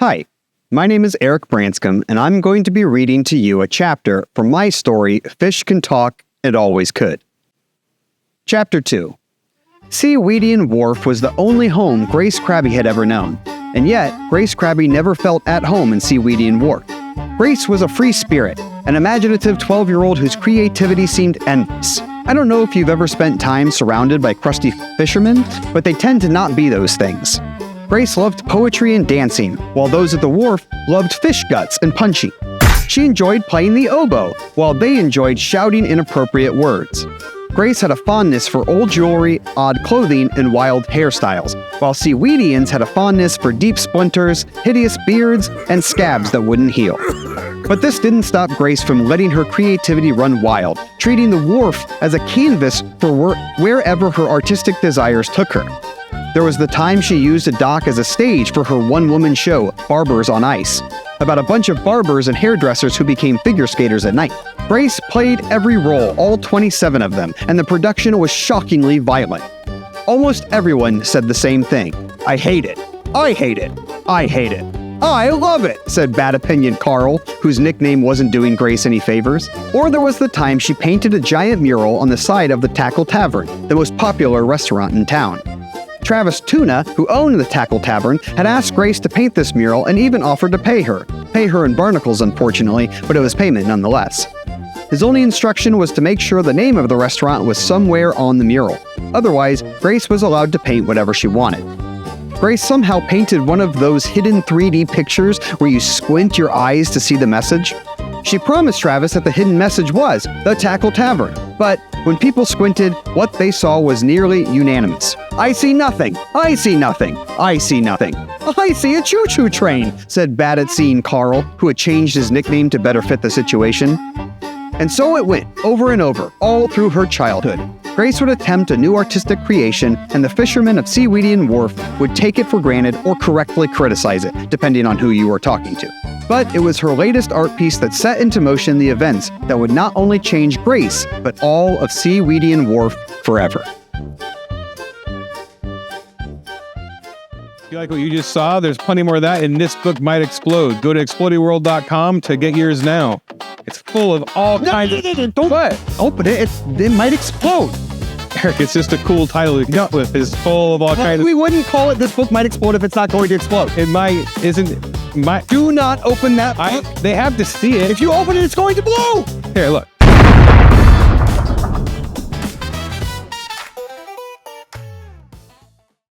Hi, my name is Eric Branscombe, and I'm going to be reading to you a chapter from my story, Fish Can Talk and Always Could. Chapter 2. Seaweedian Wharf was the only home Grace Krabby had ever known, and yet Grace Krabby never felt at home in Seaweedian Wharf. Grace was a free spirit, an imaginative 12-year-old whose creativity seemed endless. I don't know if you've ever spent time surrounded by crusty fishermen, but they tend to not be those things. Grace loved poetry and dancing, while those at the wharf loved fish guts and punching. She enjoyed playing the oboe, while they enjoyed shouting inappropriate words. Grace had a fondness for old jewelry, odd clothing, and wild hairstyles, while Seaweedians had a fondness for deep splinters, hideous beards, and scabs that wouldn't heal. But this didn't stop Grace from letting her creativity run wild, treating the wharf as a canvas for wherever her artistic desires took her. There was the time she used a dock as a stage for her one-woman show, Barbers on Ice, about a bunch of barbers and hairdressers who became figure skaters at night. Grace played every role, all 27 of them, and the production was shockingly violent. Almost everyone said the same thing. I hate it. I hate it. I hate it. I love it, said Bad Opinion Carl, whose nickname wasn't doing Grace any favors. Or there was the time she painted a giant mural on the side of the Tackle Tavern, the most popular restaurant in town. Travis Tuna, who owned the Tackle Tavern, had asked Grace to paint this mural and even offered to pay her. Pay her in barnacles, unfortunately, but it was payment nonetheless. His only instruction was to make sure the name of the restaurant was somewhere on the mural. Otherwise, Grace was allowed to paint whatever she wanted. Grace somehow painted one of those hidden 3D pictures where you squint your eyes to see the message. She promised Travis that the hidden message was the Tackle Tavern, but when people squinted, what they saw was nearly unanimous. I see nothing. I see nothing. I see nothing. I see a choo-choo train, said Bad at Seeing Carl, who had changed his nickname to better fit the situation. And so it went, over and over, all through her childhood. Grace would attempt a new artistic creation, and the fishermen of Seaweedian Wharf would take it for granted or correctly criticize it, depending on who you were talking to. But it was her latest art piece that set into motion the events that would not only change Grace, but all of Seaweedian Wharf forever. If you like what you just saw, there's plenty more of that, and this book might explode. Go to explodingworld.com to get yours now. It's full of all kinds of... Don't open it. It might explode. Eric, it's just a cool title to come with. It's full of all kinds of... We wouldn't call it This Book Might Explode if it's not going to explode. It might... Isn't... Might... Do not open that book. They have to see it. If you open it, it's going to blow. Here, look.